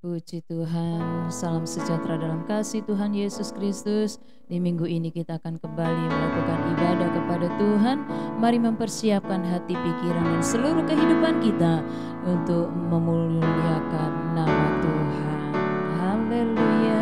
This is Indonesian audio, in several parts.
Puji Tuhan, salam sejahtera dalam kasih Tuhan Yesus Kristus. Di minggu ini kita akan kembali melakukan ibadah kepada Tuhan. Mari mempersiapkan hati, pikiran, dan seluruh kehidupan kita untuk memuliakan nama Tuhan. Haleluya.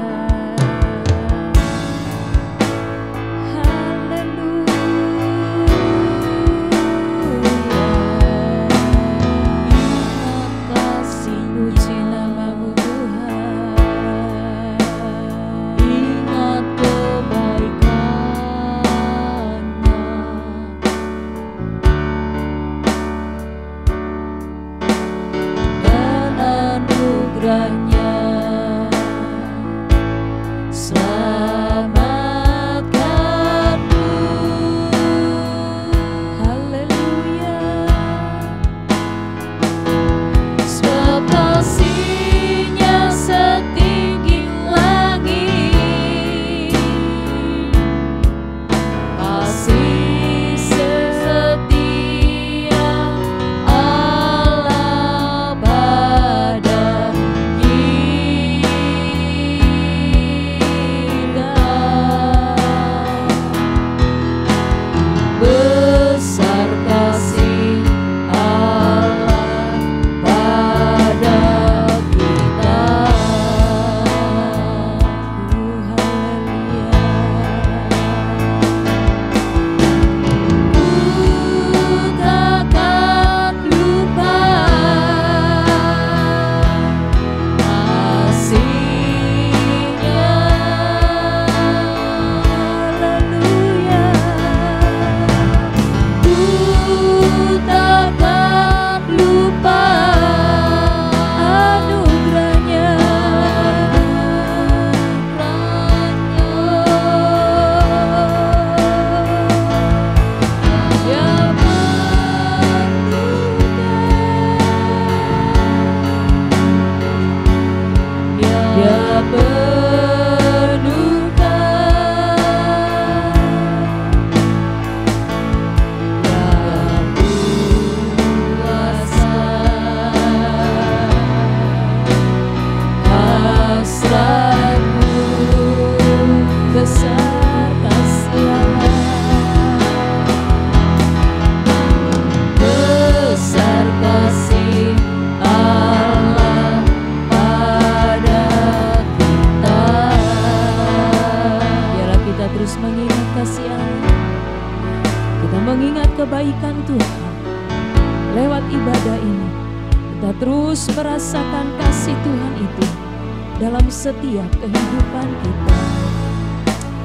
Setiap kehidupan kita.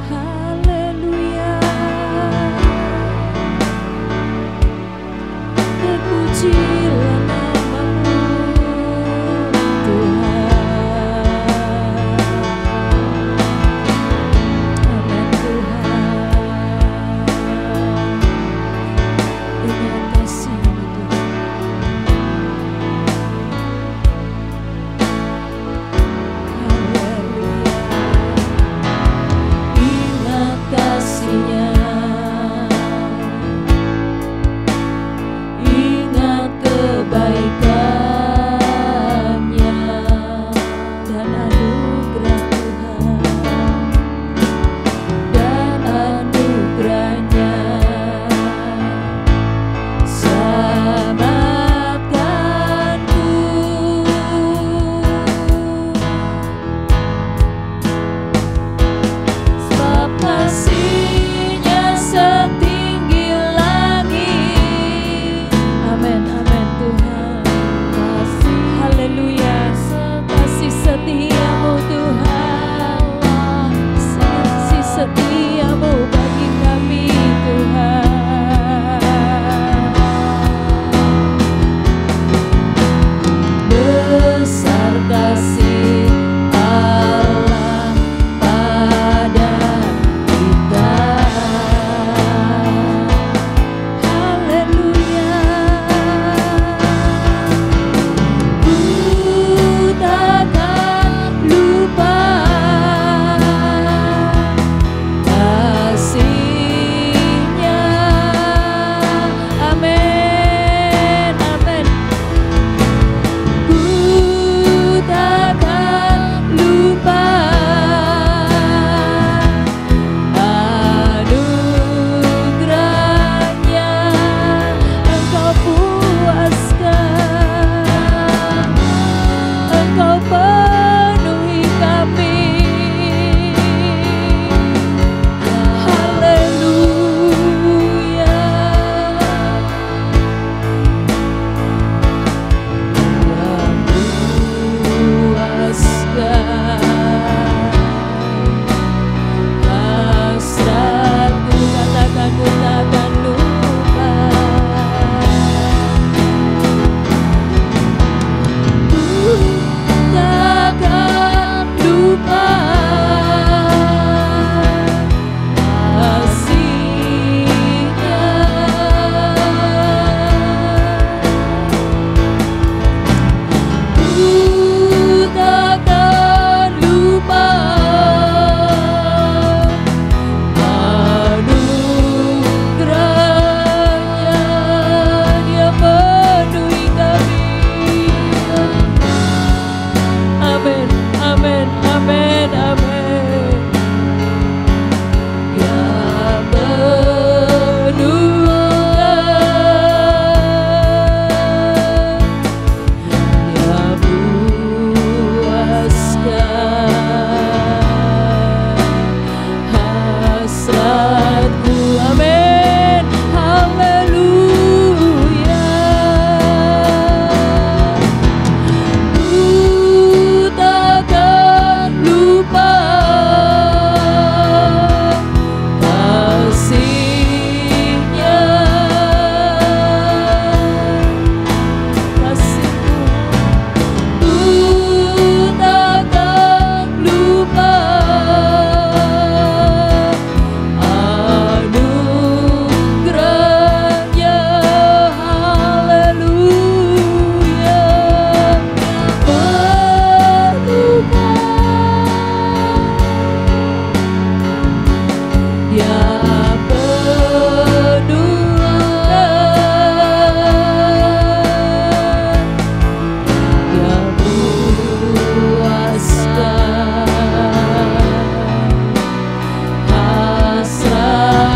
Haleluya. Terpujilah namamu Tuhan. Amin Tuhan. Ingat kasih-Mu Tuhan.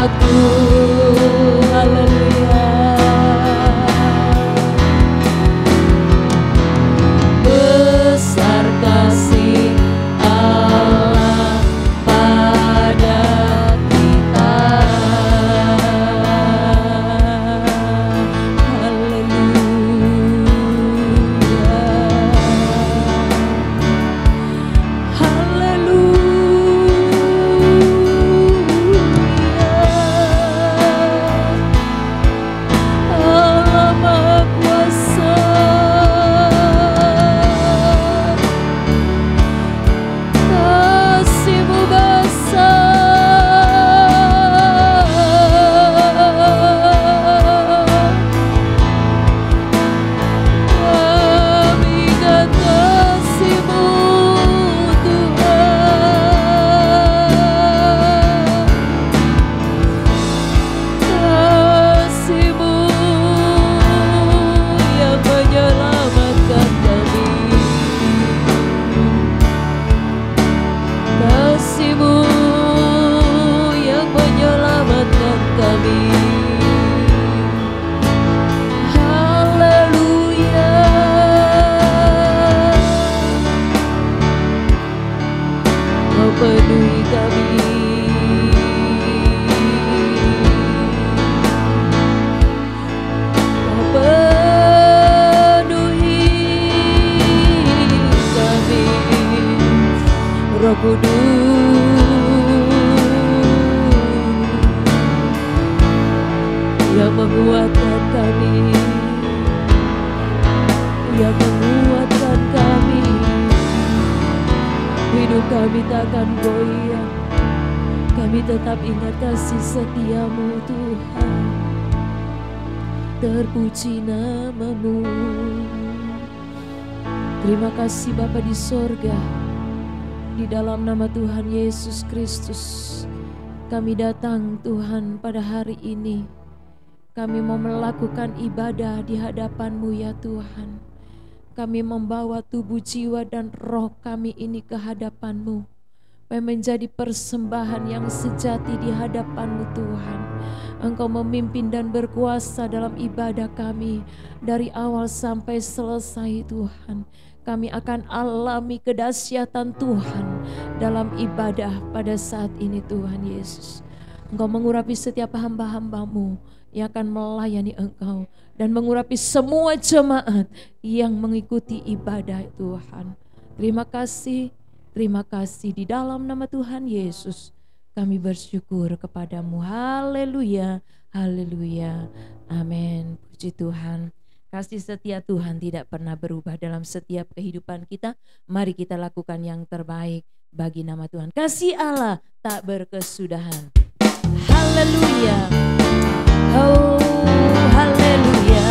namaku. Haleluya. Besar kasih Allah pada kita. Allah Maha Kuasa, kasih-Mu besar. Kami ingat kasih-Mu Tuhan, kasih-Mu yang menyelamatkan kami, kasih-Mu yang menyelamatkan kami. Haleluya. Kau penuhi kami, Kau penuhi kami, Roh Kudus yang menguatkan kami, yang menguatkan kami. Hidup kami takkan goyah, kami tetap ingat kasih setia-Mu Tuhan. Terpuji nama-Mu. Terima kasih Bapa di sorga, di dalam nama Tuhan Yesus Kristus kami datang Tuhan pada hari ini. Kami mau melakukan ibadah di hadapan-Mu ya Tuhan. Kami membawa tubuh, jiwa, dan roh kami ini ke hadapan-Mu, menjadi persembahan yang sejati di hadapan-Mu Tuhan. Engkau memimpin dan berkuasa dalam ibadah kami dari awal sampai selesai Tuhan. Kami akan alami kedahsyatan Tuhan dalam ibadah pada saat ini Tuhan Yesus. Engkau mengurapi setiap hamba-hamba-Mu yang akan melayani Engkau, dan mengurapi semua jemaat yang mengikuti ibadah Tuhan. Terima kasih di dalam nama Tuhan Yesus kami bersyukur kepadamu. Haleluya, haleluya, amin. Puji Tuhan. Kasih setia Tuhan tidak pernah berubah dalam setiap kehidupan kita. Mari kita lakukan yang terbaik bagi nama Tuhan. Kasih Allah tak berkesudahan. Haleluya. Oh, haleluya.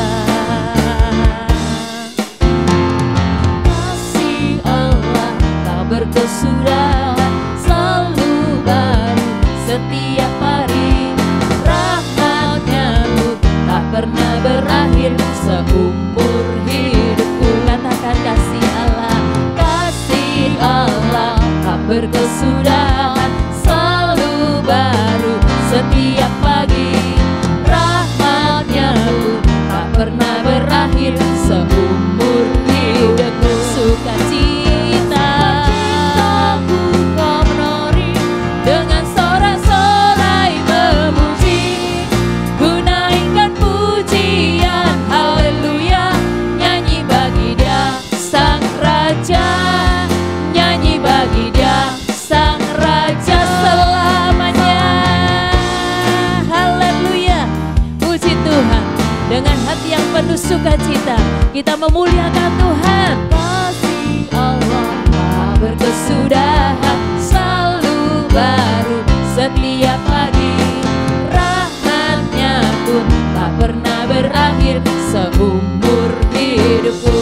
Kasih Allah tak berkesudahan, selalu baru setiap hari. Rahmat-Nya tak pernah berakhir seumur hidupku. Katakan kasih Allah tak berkesudahan, selalu baru setiap pagi. Rahmat-Nya tak pernah berakhir seumur hidupku. Sukacitaku Kau menori dengan sorak-sorai memuji. Ku naikkan pujian, haleluya, nyanyi bagi Dia Sang Raja, nyanyi bagi Dia Sang Raja selamanya. Haleluya, puji Tuhan. Dengan hati yang penuh sukacita kita memuliakan Tuhan. Kasih Allah tak berkesudahan, selalu baru setiap pagi. Rahmat-Nya pun tak pernah berakhir seumur hidupku.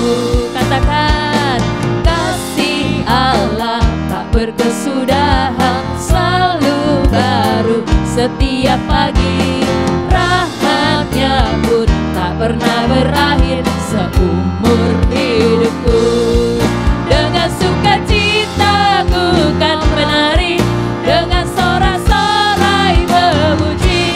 Katakan, kasih Allah tak berkesudahan, selalu baru setiap pagi. Rahmat-Nya pun tak pernah berakhir seumur hidupku. Dengan sukacita ku kan menari, dengan sorak-sorai memuji.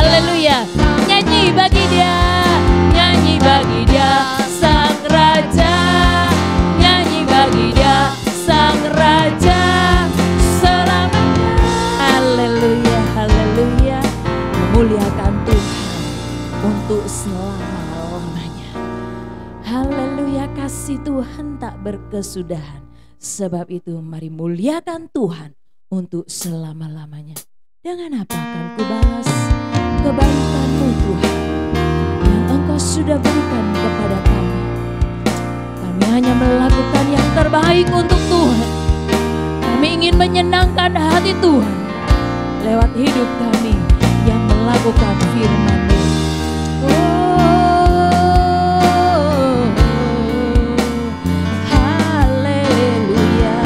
Haleluya. Nyanyi bagi Dia, nyanyi bagi Dia Sang Raja, nyanyi bagi Dia Sang Raja selamanya. Haleluya, haleluya. Memuliakan Tuhan untuk selama-lamanya. Haleluya, kasih Tuhan tak berkesudahan. Sebab itu mari muliakan Tuhan untuk selama-lamanya. Dengan apa akan kubalas kebaikan-Mu Tuhan yang Engkau sudah berikan kepada kami. Kami hanya melakukan yang terbaik untuk Tuhan. Kami ingin menyenangkan hati Tuhan lewat hidup kami yang melakukan firman-Mu. Haleluya.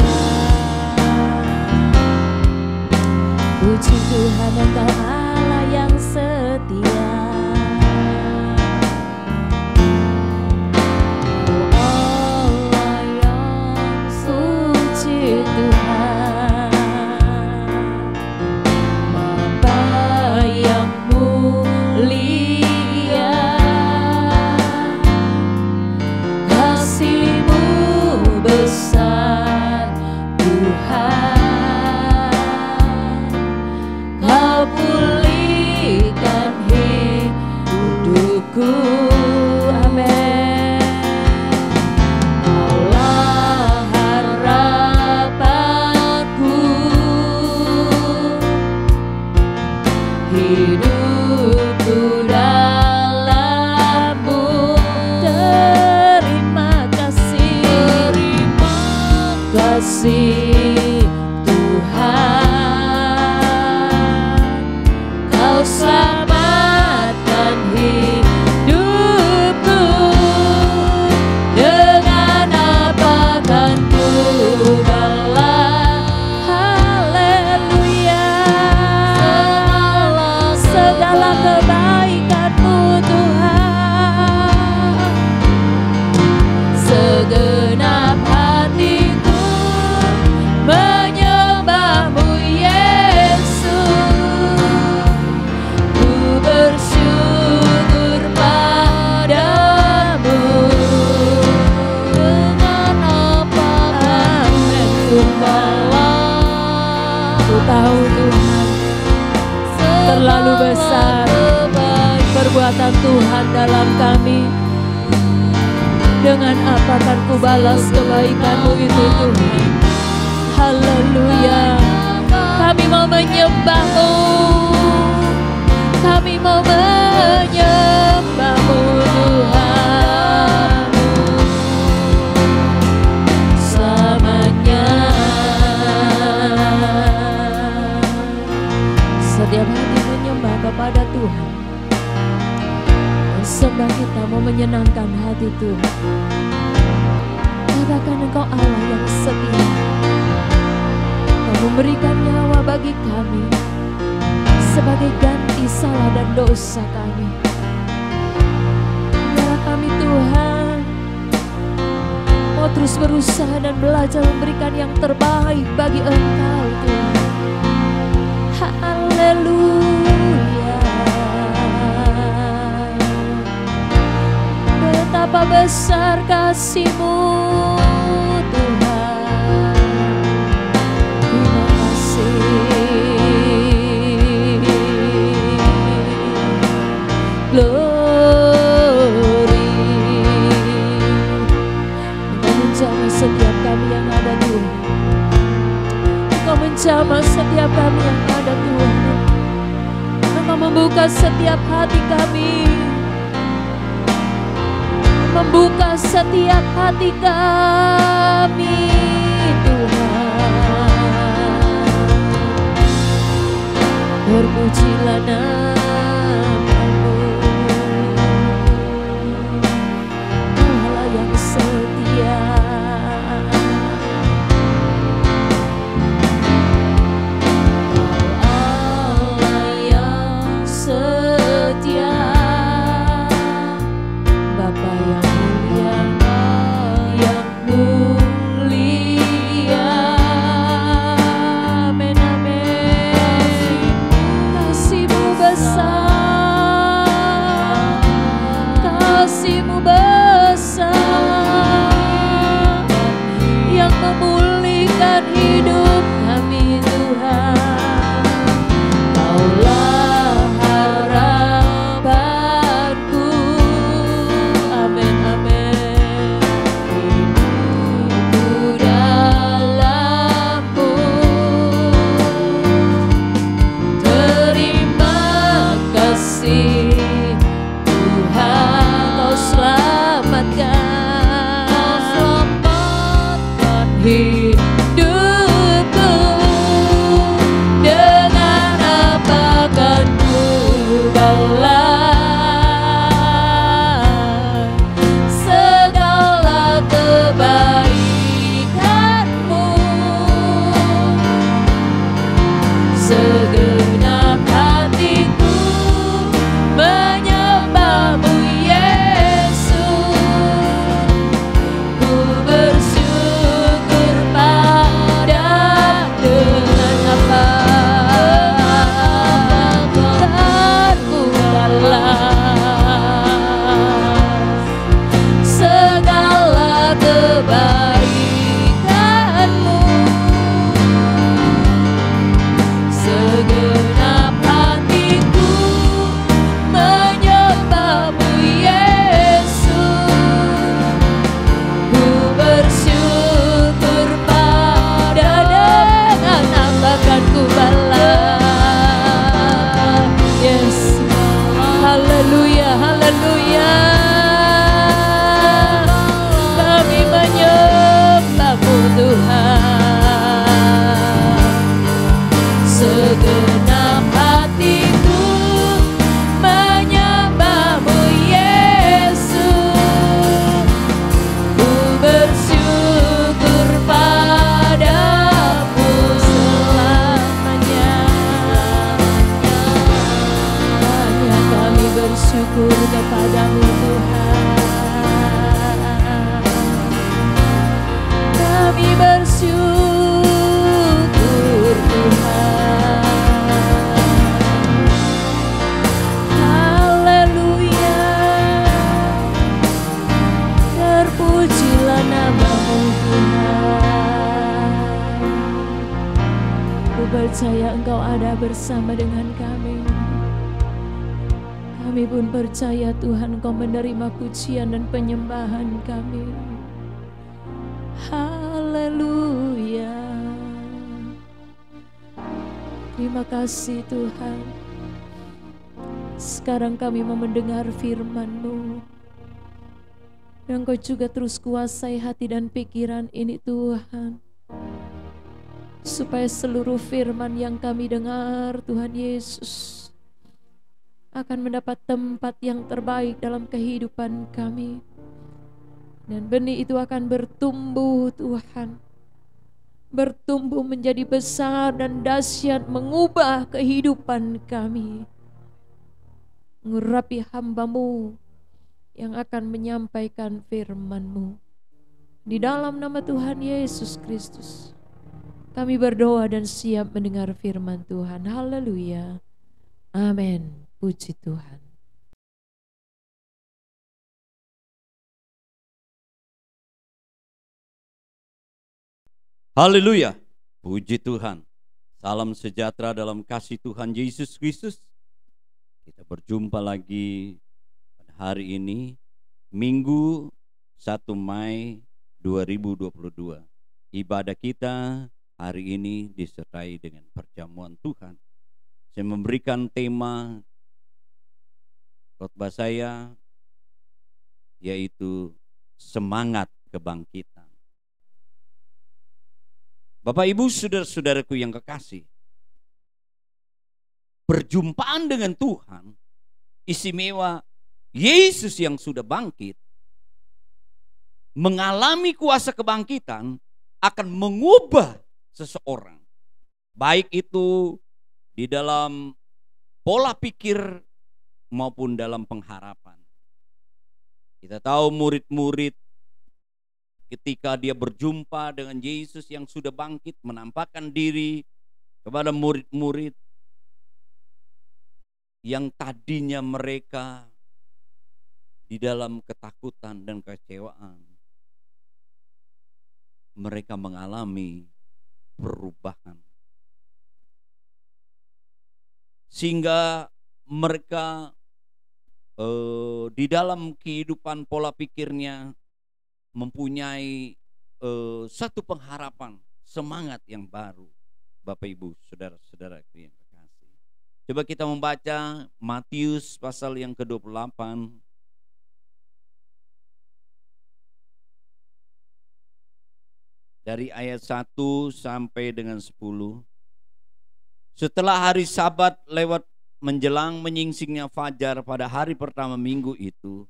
Puji Tuhan, Engkau Allah yang setia. Allah yang suci Tuhan, Bapa yang mulia, kasih-Mu besar Tuhan. Kau pulihkan hidupku, amin. Kaulah harapanku, hidupku dalam-Mu. Terima kasih Tuhan, Kau selamatkan hidupku. Dengan apa kan ku balas? Haleluya. Segala kebaikan-Mu Tuhan. Segenap hatiku menyembah-Mu Yesus. Ku bersyukur padamu. Dengan apa kan ku balas? Ku tahu Tuhan, terlalu besar perbuatan Tuhan dalam kami. Dengan apa kan ku balas kebaikan-Mu itu Tuhan. Haleluya. Kami mau menyembah-Mu, kami mau menyembah-Mu Tuhan selamanya. Setiap hati menyembah kepada Tuhan. Sembah kita mau menyenangkan hati Tuhan. Katakan Engkau Allah yang setia. Kau memberikan nyawa bagi kami sebagai ganti salah dan dosa kami. Biarlah kami Tuhan mau terus berusaha dan belajar memberikan yang terbaik bagi Engkau Tuhan. Haleluya. Betapa besar kasih-Mu Tuhan. Terima kasih. Glory. Engkau menjamah setiap kami yang ada Tuhan. Engkau menjamah setiap kami yang ada Tuhan. Engkau membuka setiap hati kami, membuka setiap hati kami Tuhan. Terpujilah nama-Mu, Allah yang setia. Allah yang setia, Bapa yang mulia, amin, amin. Kasih-Mu besar percaya Engkau ada bersama dengan kami. Kami pun percaya Tuhan Engkau menerima pujian dan penyembahan kami. Haleluya. Terima kasih Tuhan. Sekarang kami mau mendengar firman-Mu. Dan Engkau juga terus kuasai hati dan pikiran ini Tuhan. Supaya seluruh firman yang kami dengar Tuhan Yesus akan mendapat tempat yang terbaik dalam kehidupan kami. Dan benih itu akan bertumbuh Tuhan. Bertumbuh menjadi besar dan dahsyat, mengubah kehidupan kami. Mengurapi hamba-Mu yang akan menyampaikan firman-Mu. Di dalam nama Tuhan Yesus Kristus kami berdoa dan siap mendengar firman Tuhan. Haleluya. Amin. Puji Tuhan. Haleluya. Puji Tuhan. Salam sejahtera dalam kasih Tuhan Yesus Kristus. Kita berjumpa lagi pada hari ini, Minggu 1 Mei 2022. Ibadah kita hari ini disertai dengan perjamuan Tuhan. Saya memberikan tema khotbah saya yaitu semangat kebangkitan. Bapak Ibu saudara-saudaraku yang kekasih, perjumpaan dengan Tuhan istimewa Yesus yang sudah bangkit mengalami kuasa kebangkitan akan mengubah seseorang, baik itu di dalam pola pikir maupun dalam pengharapan. Kita tahu murid-murid ketika dia berjumpa dengan Yesus yang sudah bangkit, menampakkan diri kepada murid-murid yang tadinya mereka di dalam ketakutan dan kekecewaan. Mereka mengalami perubahan. Sehingga mereka di dalam kehidupan pola pikirnya mempunyai satu pengharapan, semangat yang baru. Bapak Ibu, saudara-saudaraku yang kekasih. Coba kita membaca Matius pasal yang ke-28. Dari ayat 1 sampai dengan 10. Setelah hari Sabat lewat menjelang menyingsingnya fajar pada hari pertama minggu itu,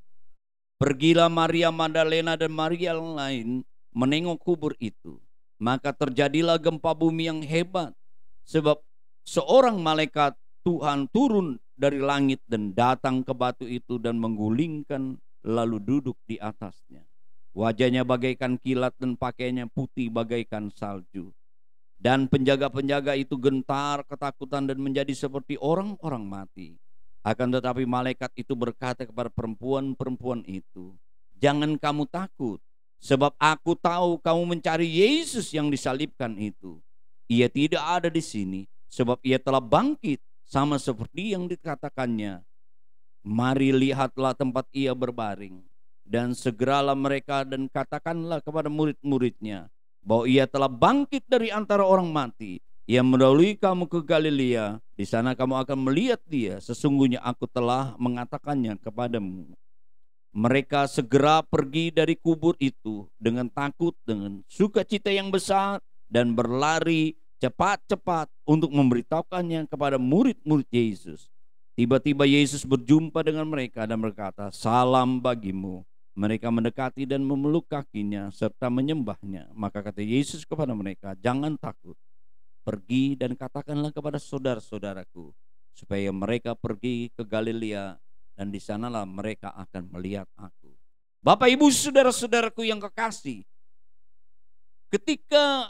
pergilah Maria Magdalena dan Maria yang lain menengok kubur itu. Maka terjadilah gempa bumi yang hebat, sebab seorang malaikat Tuhan turun dari langit dan datang ke batu itu dan menggulingkan lalu duduk di atasnya. Wajahnya bagaikan kilat dan pakaiannya putih bagaikan salju. Dan penjaga-penjaga itu gentar ketakutan dan menjadi seperti orang-orang mati. Akan tetapi malaikat itu berkata kepada perempuan-perempuan itu, "Jangan kamu takut, sebab aku tahu kamu mencari Yesus yang disalibkan itu. Ia tidak ada di sini, sebab ia telah bangkit sama seperti yang dikatakannya. Mari lihatlah tempat ia berbaring." Dan segeralah mereka dan katakanlah kepada murid-muridnya bahwa ia telah bangkit dari antara orang mati. Ia mendahului kamu ke Galilea, di sana kamu akan melihat dia. Sesungguhnya aku telah mengatakannya kepadamu. Mereka segera pergi dari kubur itu dengan takut, dengan sukacita yang besar, dan berlari cepat-cepat untuk memberitahukannya kepada murid-murid Yesus. Tiba-tiba Yesus berjumpa dengan mereka dan berkata, "Salam bagimu." Mereka mendekati dan memeluk kakinya serta menyembahnya. Maka kata Yesus kepada mereka, "Jangan takut. Pergi dan katakanlah kepada saudara-saudaraku supaya mereka pergi ke Galilea dan di sanalah mereka akan melihat aku." Bapak Ibu saudara-saudaraku yang kekasih, ketika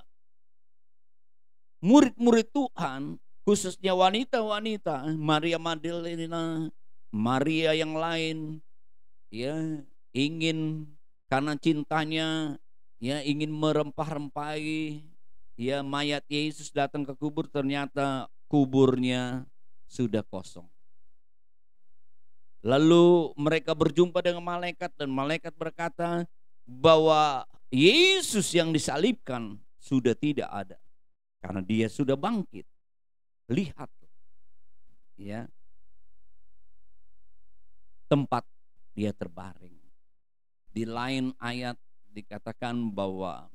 murid-murid Tuhan, khususnya wanita-wanita, Maria Magdalena, Maria yang lain, ya, ingin karena cintanya, ya, ingin merempah-rempahi ya mayat Yesus datang ke kubur, ternyata kuburnya sudah kosong. Lalu mereka berjumpa dengan malaikat dan malaikat berkata bahwa Yesus yang disalibkan sudah tidak ada karena dia sudah bangkit. Lihat, ya, tempat dia terbaring. Di lain ayat dikatakan bahwa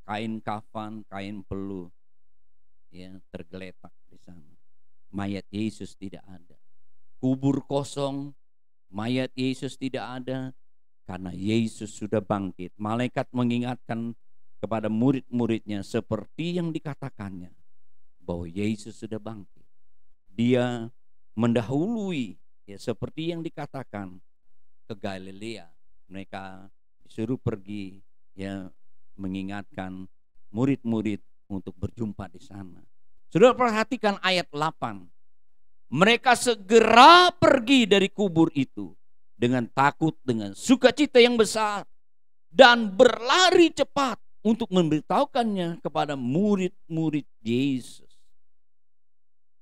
kain kafan, kain peluh, ya, tergeletak di sana. Mayat Yesus tidak ada. Kubur kosong, mayat Yesus tidak ada karena Yesus sudah bangkit. Malaikat mengingatkan kepada murid-muridnya seperti yang dikatakannya bahwa Yesus sudah bangkit. Dia mendahului, ya, seperti yang dikatakan, ke Galilea. Mereka disuruh pergi, ya, mengingatkan murid-murid untuk berjumpa di sana. Saudara perhatikan ayat 8. Mereka segera pergi dari kubur itu dengan takut, dengan sukacita yang besar, dan berlari cepat untuk memberitahukannya kepada murid-murid Yesus.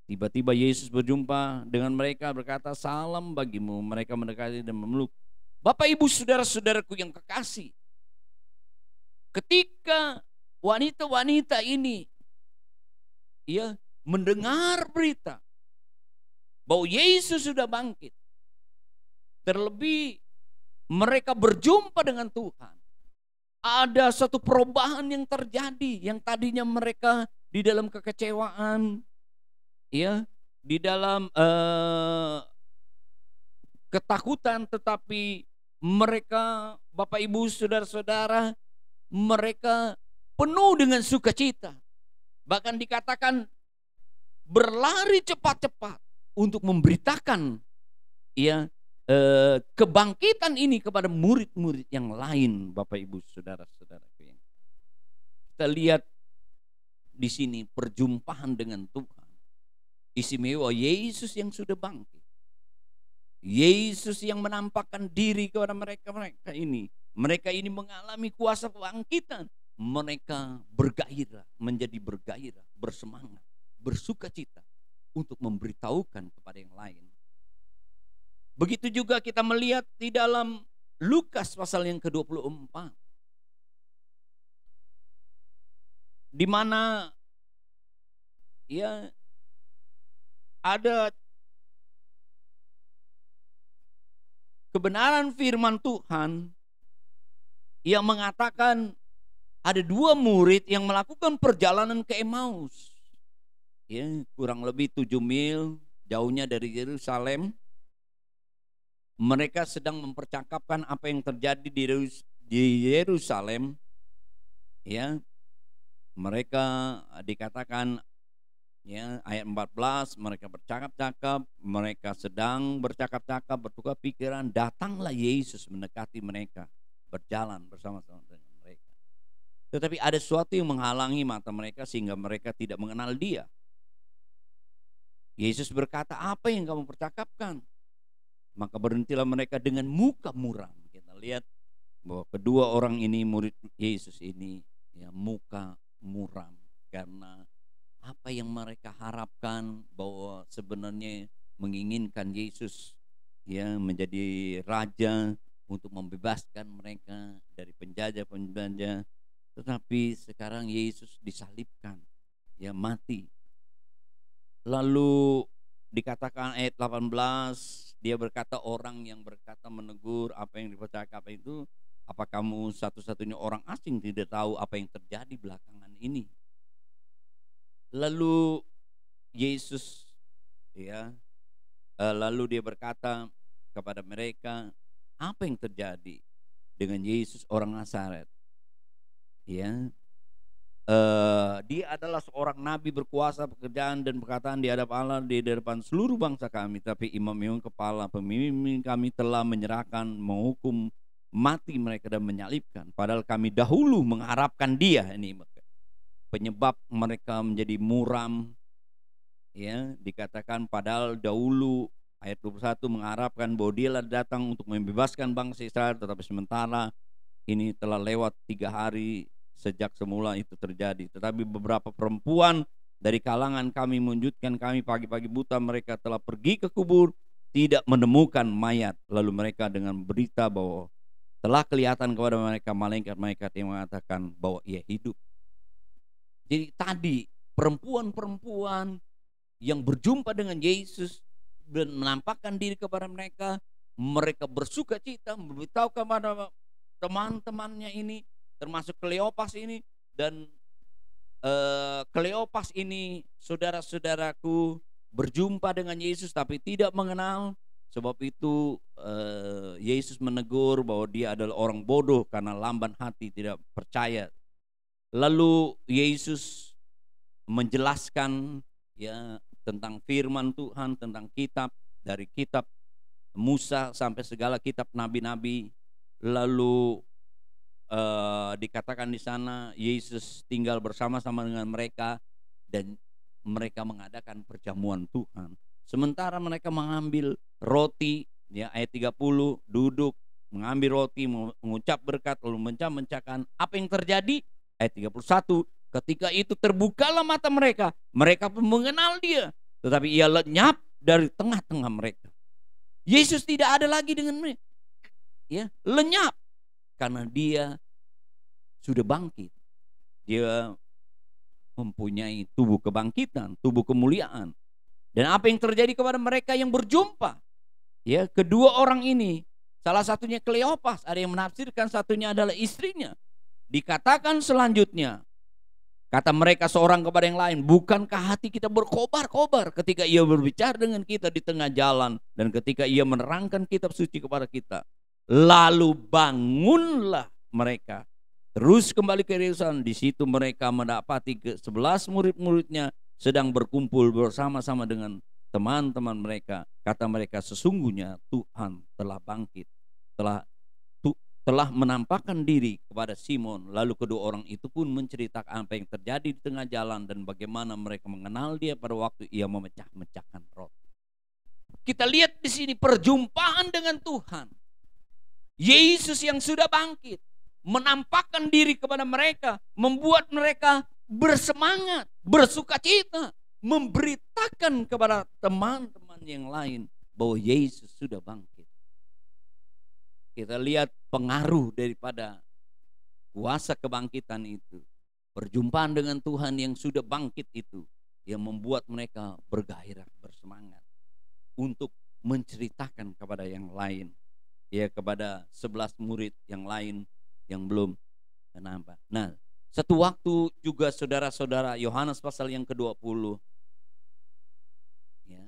Tiba-tiba Yesus berjumpa dengan mereka, berkata, "Salam bagimu." Mereka mendekati dan memeluk. Bapak, Ibu, saudara-saudaraku yang kekasih, ketika wanita-wanita ini, ya, mendengar berita bahwa Yesus sudah bangkit, terlebih mereka berjumpa dengan Tuhan, ada satu perubahan yang terjadi. Yang tadinya mereka di dalam kekecewaan, ya, di dalam ketakutan, tetapi mereka, Bapak Ibu saudara-saudara, mereka penuh dengan sukacita. Bahkan dikatakan berlari cepat-cepat untuk memberitakan, ya, kebangkitan ini kepada murid-murid yang lain. Bapak Ibu saudara-saudara, kita lihat di sini perjumpaan dengan Tuhan. Istimewa Yesus yang sudah bangkit. Yesus yang menampakkan diri kepada mereka ini. Mereka ini mengalami kuasa kebangkitan. Mereka bergairah, menjadi bergairah, bersemangat, bersukacita untuk memberitahukan kepada yang lain. Begitu juga kita melihat di dalam Lukas pasal yang ke-24. Di mana, ya, ada kebenaran firman Tuhan yang mengatakan ada dua murid yang melakukan perjalanan ke Emmaus. Ya, kurang lebih 7 mil jauhnya dari Yerusalem. Mereka sedang mempercakapkan apa yang terjadi di Yerusalem. Ya, mereka dikatakan, ya, ayat 14, mereka bercakap-cakap, mereka sedang bercakap-cakap, bertukar pikiran, datanglah Yesus mendekati mereka, berjalan bersama-sama dengan mereka. Tetapi ada sesuatu yang menghalangi mata mereka sehingga mereka tidak mengenal Dia. Yesus berkata, "Apa yang kamu percakapkan?" Maka berhentilah mereka dengan muka muram. Kita lihat bahwa kedua orang ini, murid Yesus ini, ya, muka muram karena apa yang mereka harapkan, bahwa sebenarnya menginginkan Yesus, ya, menjadi raja untuk membebaskan mereka dari penjajah-penjajah. Tetapi sekarang Yesus disalibkan, ya, mati. Lalu dikatakan ayat 18, dia berkata, orang yang berkata menegur apa yang dipercakapan itu, "Apa kamu satu-satunya orang asing tidak tahu apa yang terjadi belakangan ini?" Lalu Yesus, ya, lalu dia berkata kepada mereka, apa yang terjadi dengan Yesus orang Nazaret? Ya, dia adalah seorang nabi berkuasa pekerjaan dan perkataan di hadapan Allah, di hadapan seluruh bangsa kami. Tapi imam-imam kepala pemimpin kami telah menyerahkan, menghukum mati mereka dan menyalibkan. Padahal kami dahulu mengharapkan Dia. Ini penyebab mereka menjadi muram. Ya, dikatakan padahal dahulu, ayat 21, mengharapkan bahwa Dialah datang untuk membebaskan bangsa Israel. Tetapi sementara ini telah lewat 3 hari sejak semula itu terjadi. Tetapi beberapa perempuan dari kalangan kami menunjukkan kami pagi-pagi buta mereka telah pergi ke kubur, tidak menemukan mayat. Lalu mereka dengan berita bahwa telah kelihatan kepada mereka malaikat-malaikat yang mengatakan bahwa ia hidup. Jadi tadi perempuan-perempuan yang berjumpa dengan Yesus dan menampakkan diri kepada mereka, mereka bersuka cita memberitahu kepada teman-temannya ini, termasuk Kleopas ini. Dan Kleopas ini, saudara-saudaraku, berjumpa dengan Yesus tapi tidak mengenal. Sebab itu Yesus menegur bahwa dia adalah orang bodoh karena lamban hati, tidak percaya. Lalu Yesus menjelaskan ya tentang firman Tuhan, tentang kitab, dari kitab Musa sampai segala kitab nabi-nabi. Lalu dikatakan di sana Yesus tinggal bersama-sama dengan mereka dan mereka mengadakan perjamuan Tuhan. Sementara mereka mengambil roti, ya ayat 30, duduk mengambil roti, mengucap berkat, lalu mencah-mencahkan. Apa yang terjadi? Ayat 31, ketika itu terbukalah mata mereka, mereka pun mengenal dia, tetapi ia lenyap dari tengah-tengah mereka. Yesus tidak ada lagi dengan mereka, ya, lenyap karena dia sudah bangkit. Dia mempunyai tubuh kebangkitan, tubuh kemuliaan. Dan apa yang terjadi kepada mereka yang berjumpa? Ya, kedua orang ini, salah satunya Kleopas, ada yang menafsirkan satunya adalah istrinya. Dikatakan selanjutnya, kata mereka seorang kepada yang lain, bukankah hati kita berkobar-kobar ketika ia berbicara dengan kita di tengah jalan dan ketika ia menerangkan kitab suci kepada kita? Lalu bangunlah mereka, terus kembali ke Yerusalem. Di situ mereka mendapati ke-11 murid-muridnya sedang berkumpul bersama-sama dengan teman-teman mereka. Kata mereka, sesungguhnya Tuhan telah bangkit, telah menampakkan diri kepada Simon. Lalu kedua orang itu pun menceritakan apa yang terjadi di tengah jalan dan bagaimana mereka mengenal dia pada waktu ia memecah-mecahkan roti. Kita lihat di sini perjumpaan dengan Tuhan. Yesus yang sudah bangkit menampakkan diri kepada mereka, membuat mereka bersemangat, bersukacita, memberitakan kepada teman-teman yang lain bahwa Yesus sudah bangkit. Kita lihat pengaruh daripada kuasa kebangkitan itu. Perjumpaan dengan Tuhan yang sudah bangkit itu yang membuat mereka bergairah, bersemangat untuk menceritakan kepada yang lain. Ya, kepada 11 murid yang lain yang belum nampak. Nah, satu waktu juga saudara-saudara, Yohanes pasal yang ke-20. Ya,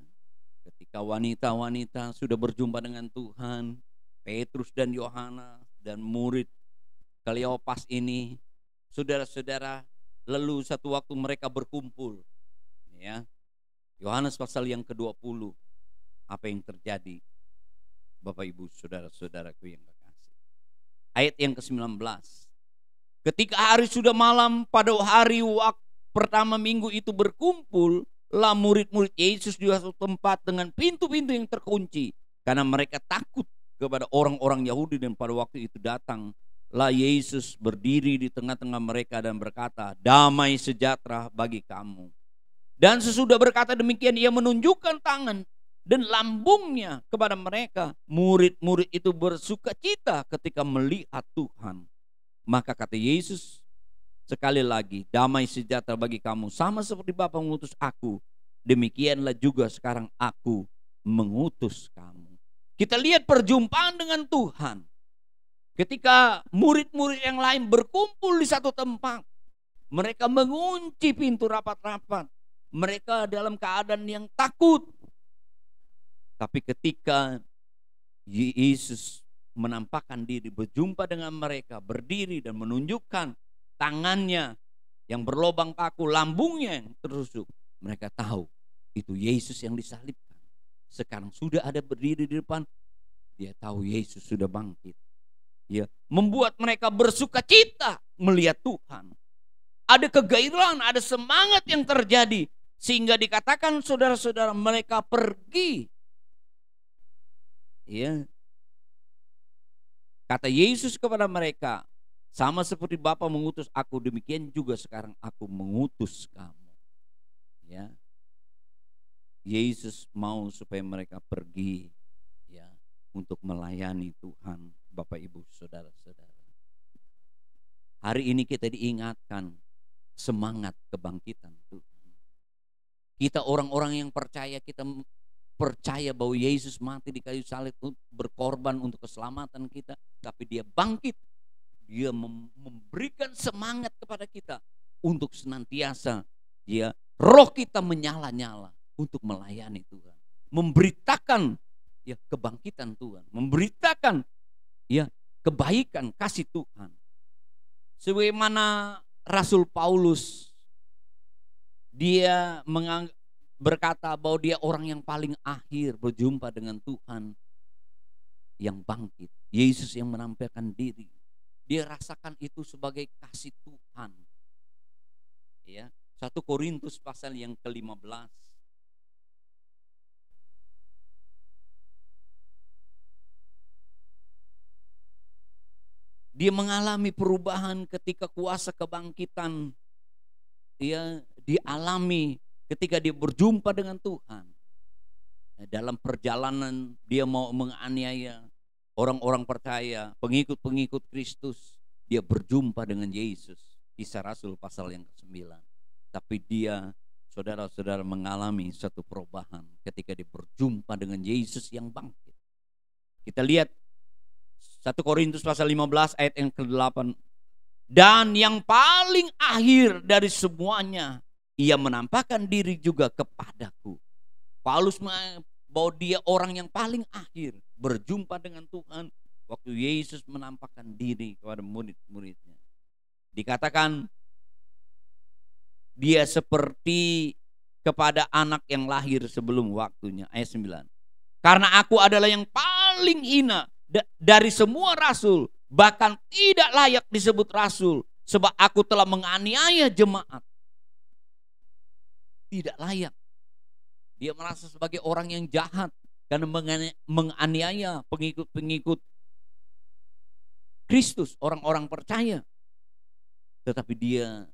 ketika wanita-wanita sudah berjumpa dengan Tuhan, Petrus dan Yohanes dan murid Kleopas ini, saudara-saudara, lalu satu waktu mereka berkumpul. Ya, Yohanes pasal yang ke-20. Apa yang terjadi? Bapak Ibu, saudara-saudaraku yang terkasih. Ayat yang ke-19. Ketika hari sudah malam, pada hari waktu pertama minggu itu berkumpul, lah murid-murid Yesus di suatu tempat dengan pintu-pintu yang terkunci, karena mereka takut kepada orang-orang Yahudi. Dan pada waktu itu datanglah Yesus berdiri di tengah-tengah mereka dan berkata, damai sejahtera bagi kamu. Dan sesudah berkata demikian, ia menunjukkan tangan dan lambungnya kepada mereka. Murid-murid itu bersukacita ketika melihat Tuhan. Maka kata Yesus sekali lagi, damai sejahtera bagi kamu. Sama seperti Bapa mengutus aku, demikianlah juga sekarang aku mengutus kamu. Kita lihat perjumpaan dengan Tuhan. Ketika murid-murid yang lain berkumpul di satu tempat, mereka mengunci pintu rapat-rapat. Mereka dalam keadaan yang takut. Tapi ketika Yesus menampakkan diri, berjumpa dengan mereka, berdiri dan menunjukkan tangannya yang berlobang paku, lambungnya yang tertusuk, mereka tahu itu Yesus yang disalibkan. Sekarang sudah ada berdiri di depan, dia tahu Yesus sudah bangkit. Ya, membuat mereka bersukacita melihat Tuhan. Ada kegairahan, ada semangat yang terjadi, sehingga dikatakan saudara-saudara, mereka pergi. Ya. Kata Yesus kepada mereka, Sama seperti Bapa mengutus aku, demikian juga sekarang aku mengutus kamu. Ya. Yesus mau supaya mereka pergi, ya, untuk melayani Tuhan, Bapak Ibu, saudara-saudara. Hari ini kita diingatkan semangat kebangkitan Tuhan. Kita orang-orang yang percaya, kita percaya bahwa Yesus mati di kayu salib berkorban untuk keselamatan kita, tapi dia bangkit. Dia memberikan semangat kepada kita untuk senantiasa, ya, roh kita menyala-nyala untuk melayani Tuhan, memberitakan, ya, kebangkitan Tuhan, memberitakan, ya, kebaikan kasih Tuhan. Sebagaimana Rasul Paulus, dia berkata bahwa dia orang yang paling akhir berjumpa dengan Tuhan yang bangkit, Yesus yang menampilkan diri. Dia rasakan itu sebagai kasih Tuhan. Ya, 1 Korintus pasal yang ke-15. Dia mengalami perubahan ketika kuasa kebangkitan dia dialami ketika dia berjumpa dengan Tuhan. Dalam perjalanan dia mau menganiaya orang-orang percaya, pengikut-pengikut Kristus, dia berjumpa dengan Yesus. Kisah Rasul pasal yang ke-9. Tapi dia, saudara-saudara, mengalami satu perubahan ketika dia berjumpa dengan Yesus yang bangkit. Kita lihat 1 Korintus pasal 15 ayat yang ke-8. Dan yang paling akhir dari semuanya, ia menampakkan diri juga kepadaku. Paulus bahwa dia orang yang paling akhir berjumpa dengan Tuhan waktu Yesus menampakkan diri kepada murid-muridnya. Dikatakan dia seperti kepada anak yang lahir sebelum waktunya. Ayat 9. Karena aku adalah yang paling hina dari semua rasul, bahkan tidak layak disebut rasul, sebab aku telah menganiaya jemaat. Tidak layak. Dia merasa sebagai orang yang jahat karena menganiaya pengikut-pengikut Kristus, orang-orang percaya. Tetapi dia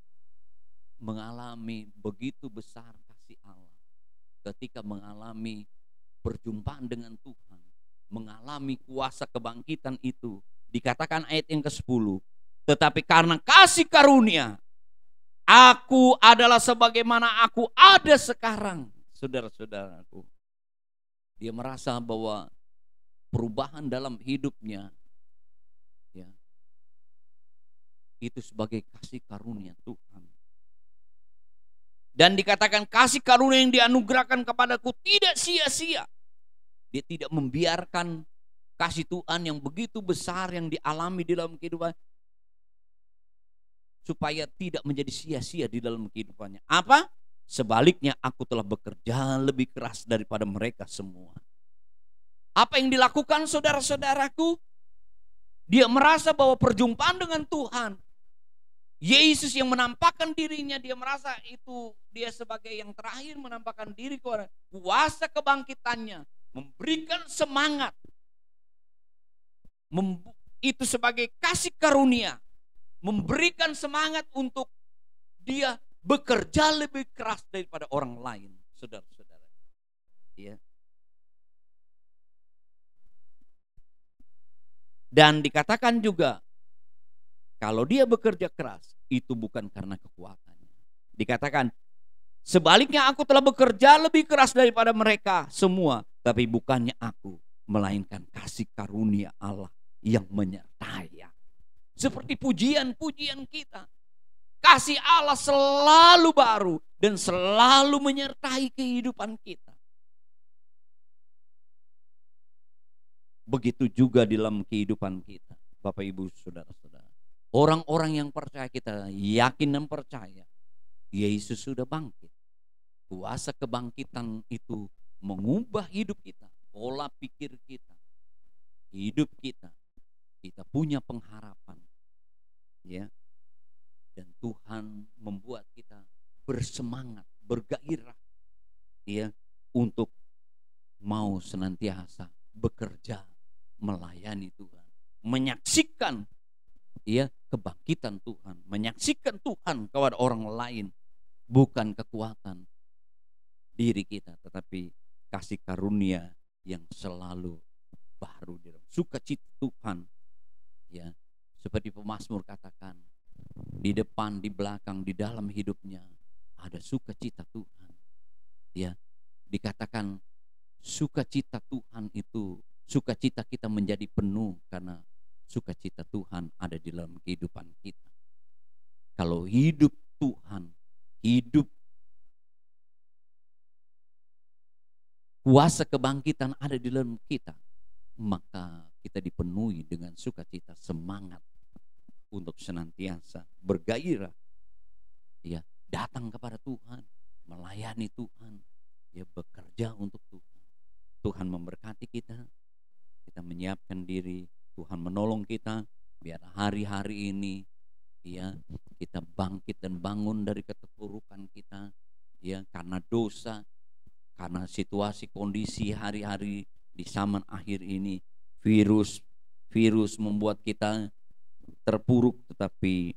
mengalami begitu besar kasih Allah ketika mengalami perjumpaan dengan Tuhan, mengalami kuasa kebangkitan itu. Dikatakan ayat yang ke-10, tetapi karena kasih karunia aku adalah sebagaimana aku ada sekarang. Saudara-saudaraku, dia merasa bahwa perubahan dalam hidupnya, ya, itu sebagai kasih karunia Tuhan. Dan dikatakan kasih karunia yang dianugerahkan kepadaku tidak sia-sia. Dia tidak membiarkan kasih Tuhan yang begitu besar yang dialami di dalam kehidupan supaya tidak menjadi sia-sia di dalam kehidupannya. Apa? Sebaliknya aku telah bekerja lebih keras daripada mereka semua. Apa yang dilakukan saudara-saudaraku? Dia merasa bahwa perjumpaan dengan Tuhan, Yesus yang menampakkan dirinya, dia merasa itu dia sebagai yang terakhir menampakkan diri kepada kuasa kebangkitannya, memberikan semangat. Itu sebagai kasih karunia, memberikan semangat untuk dia bekerja lebih keras daripada orang lain, saudara-saudara. Ya. Dan dikatakan juga kalau dia bekerja keras itu bukan karena kekuatannya. Dikatakan sebaliknya aku telah bekerja lebih keras daripada mereka semua, tapi bukannya aku, melainkan kasih karunia Allah yang menyertai. Seperti pujian-pujian kita, kasih Allah selalu baru dan selalu menyertai kehidupan kita. Begitu juga dalam kehidupan kita, Bapak Ibu saudara-saudara. Orang-orang yang percaya, kita yakin dan percaya Yesus sudah bangkit. Kuasa kebangkitan itu mengubah hidup kita, pola pikir kita, hidup kita. Kita punya pengharapan, ya. Dan Tuhan membuat kita bersemangat, bergairah, ya, untuk mau senantiasa bekerja melayani Tuhan, menyaksikan kebangkitan Tuhan, menyaksikan Tuhan kepada orang lain, bukan kekuatan diri kita, tetapi kasih karunia yang selalu baru di dalam sukacita Tuhan. Ya, seperti pemazmur katakan, di depan, di belakang, di dalam hidupnya ada sukacita Tuhan. Ya, dikatakan sukacita Tuhan itu, sukacita kita menjadi penuh karena sukacita Tuhan ada di dalam kehidupan kita. Kalau hidup Tuhan, hidup kuasa kebangkitan ada di dalam kita, maka kita dipenuhi dengan sukacita, semangat untuk senantiasa bergairah, ya, datang kepada Tuhan, melayani Tuhan, ya, bekerja untuk Tuhan. Tuhan memberkati kita, kita menyiapkan diri, Tuhan menolong kita, biar hari-hari ini, ya, kita bangkit dan bangun dari keterpurukan kita, ya, karena dosa, karena situasi kondisi hari-hari di zaman akhir ini, virus membuat kita terpuruk, tetapi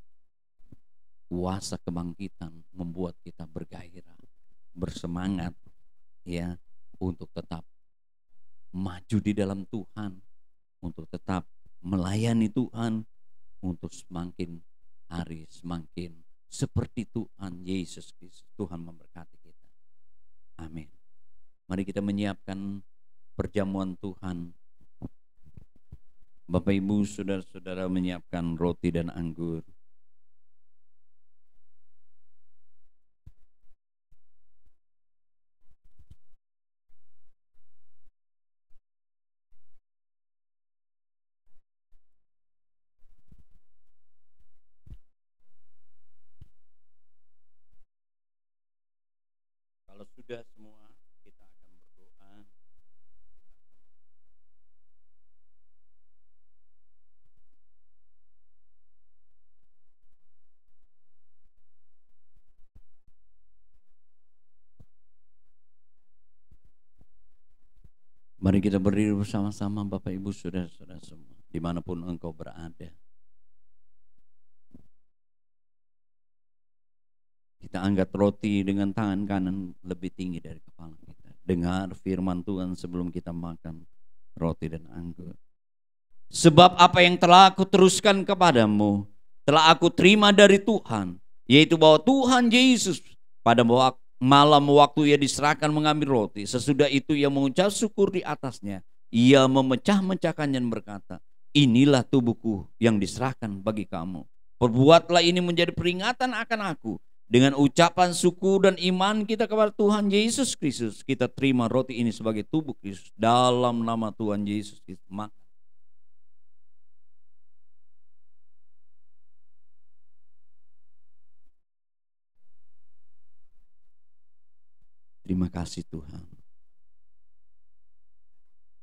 kuasa kebangkitan membuat kita bergairah, bersemangat, ya, untuk tetap maju di dalam Tuhan, untuk tetap melayani Tuhan, untuk semakin hari semakin seperti Tuhan Yesus Kristus. Tuhan memberkati kita. Amin. Mari kita menyiapkan perjamuan Tuhan. Bapak Ibu, saudara-saudara menyiapkan roti dan anggur. Kalau sudah semua, kita akan berdoa. Mari kita berdiri bersama-sama Bapak Ibu saudara-saudara semua, dimanapun engkau berada. Kita angkat roti dengan tangan kanan lebih tinggi dari kepala kita. Dengar firman Tuhan sebelum kita makan roti dan anggur. Sebab apa yang telah aku teruskan kepadamu, telah aku terima dari Tuhan, yaitu bahwa Tuhan Yesus pada malam waktu ia diserahkan mengambil roti, sesudah itu ia mengucap syukur di atasnya, ia memecah-mecahkannya dan berkata, inilah tubuhku yang diserahkan bagi kamu. Perbuatlah ini menjadi peringatan akan aku. Dengan ucapan syukur dan iman kita kepada Tuhan Yesus Kristus, kita terima roti ini sebagai tubuh Kristus. Dalam nama Tuhan Yesus Kristus, makan. Terima kasih Tuhan.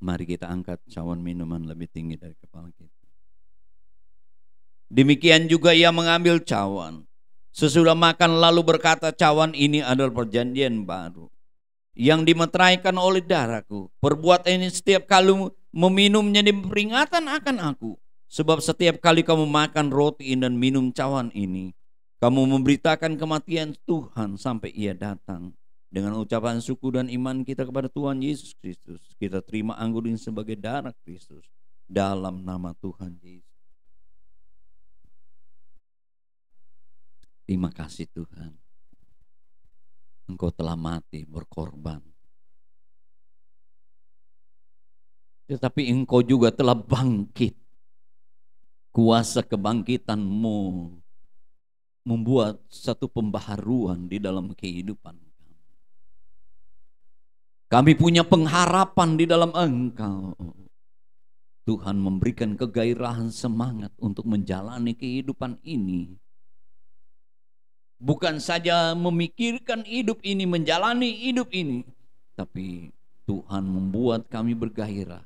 Mari kita angkat cawan minuman lebih tinggi dari kepala kita. Demikian juga ia mengambil cawan. Sesudah makan lalu berkata, cawan ini adalah perjanjian baru yang dimeteraikan oleh darahku. Perbuat ini setiap kali meminumnya di peringatan akan aku. Sebab setiap kali kamu makan roti dan minum cawan ini, kamu memberitakan kematian Tuhan sampai ia datang. Dengan ucapan syukur dan iman kita kepada Tuhan Yesus Kristus, kita terima anggur ini sebagai darah Kristus. Dalam nama Tuhan Yesus. Terima kasih Tuhan. Engkau telah mati berkorban. Tetapi Engkau juga telah bangkit. Kuasa kebangkitan-Mu membuat satu pembaharuan di dalam kehidupan. Kami punya pengharapan di dalam Engkau. Tuhan memberikan kegairahan semangat untuk menjalani kehidupan ini. Bukan saja memikirkan hidup ini, menjalani hidup ini, tapi Tuhan membuat kami bergairah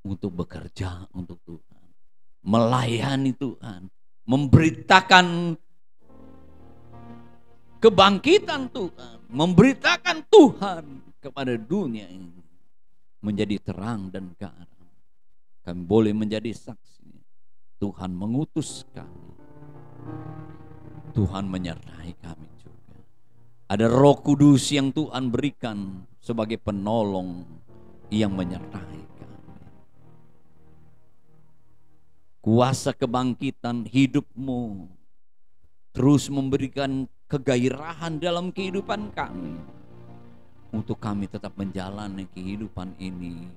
untuk bekerja untuk Tuhan, melayani Tuhan, memberitakan kebangkitan Tuhan, memberitakan Tuhan kepada dunia ini, menjadi terang dan garam. Kami boleh menjadi saksi Tuhan mengutus kami. Tuhan menyertai kami juga. Ada Roh Kudus yang Tuhan berikan sebagai penolong yang menyertai kami. Kuasa kebangkitan hidupmu terus memberikan kegairahan dalam kehidupan kami, untuk kami tetap menjalani kehidupan ini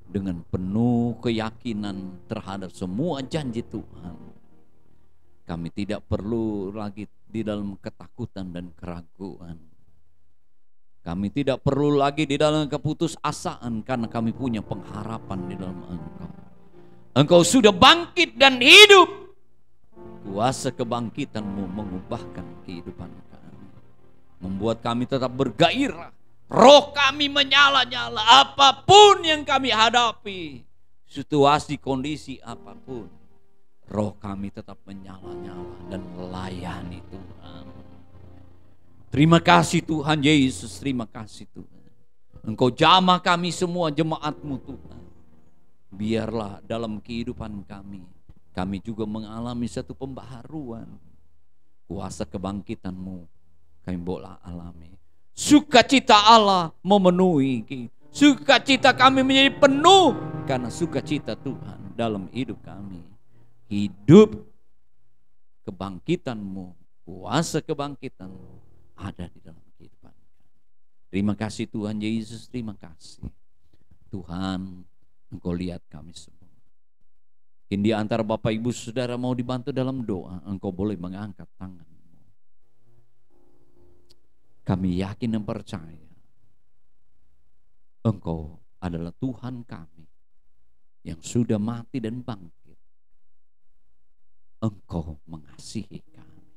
dengan penuh keyakinan terhadap semua janji Tuhan. Kami tidak perlu lagi di dalam ketakutan dan keraguan. Kami tidak perlu lagi di dalam keputusasaan, karena kami punya pengharapan di dalam Engkau. Engkau sudah bangkit dan hidup. Kuasa kebangkitan-Mu mengubahkan kehidupan kami, membuat kami tetap bergairah. Roh kami menyala-nyala apapun yang kami hadapi, situasi kondisi apapun. Roh kami tetap menyala-nyala dan melayani Tuhan. Terima kasih Tuhan Yesus, terima kasih Tuhan. Engkau jamah kami semua, jemaat-Mu Tuhan. Biarlah dalam kehidupan kami juga mengalami satu pembaharuan. Kuasa kebangkitan-Mu kami boleh alami. Sukacita Allah memenuhi kita. Sukacita kami menjadi penuh karena sukacita Tuhan dalam hidup kami. Hidup kebangkitan-Mu, kuasa kebangkitan-Mu ada di dalam kehidupan kami. Terima kasih Tuhan Yesus, terima kasih. Tuhan, Engkau lihat kami semua. Mungkin di antara Bapak Ibu Saudara mau dibantu dalam doa, engkau boleh mengangkat tanganmu. Kami yakin dan percaya Engkau adalah Tuhan kami yang sudah mati dan bangkit. Engkau mengasihi kami.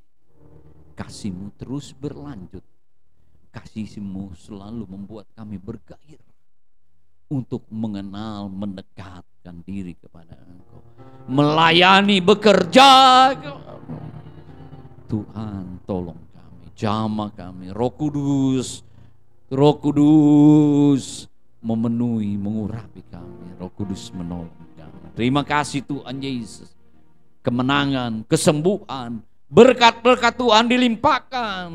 Kasih-Mu terus berlanjut. Kasih-Mu selalu membuat kami bergairah untuk mengenal, mendekatkan diri kepada Engkau, melayani, bekerja. Tuhan tolong kami, jamah kami. Roh Kudus memenuhi, mengurapi kami. Roh Kudus menolong kami. Terima kasih Tuhan Yesus. Kemenangan, kesembuhan, berkat-berkat Tuhan dilimpahkan.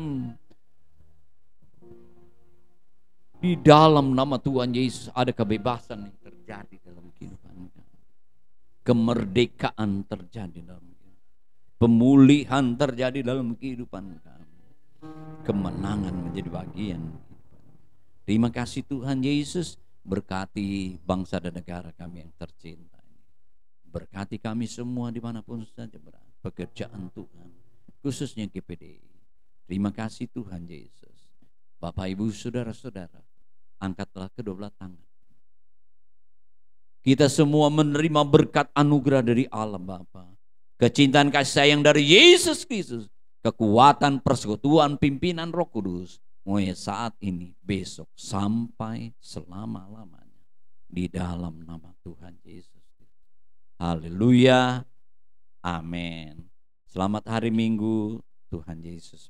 Di dalam nama Tuhan Yesus ada kebebasan yang terjadi dalam kehidupan kami. Kemerdekaan terjadi dalam kehidupan. Pemulihan terjadi dalam kehidupan kami. Kemenangan menjadi bagian. Terima kasih Tuhan Yesus. Berkati bangsa dan negara kami yang tercinta ini. Berkati kami semua dimanapun saja berada. Pekerjaan Tuhan, khususnya GPDI. Terima kasih Tuhan Yesus. Bapak Ibu Saudara-saudara, angkatlah kedua belah tangan. Kita semua menerima berkat anugerah dari Allah Bapa, kecintaan kasih sayang dari Yesus Kristus, kekuatan persekutuan pimpinan Roh Kudus, mulai saat ini, besok, sampai selama-lamanya, di dalam nama Tuhan Yesus. Haleluya, amin. Selamat hari Minggu, Tuhan Yesus.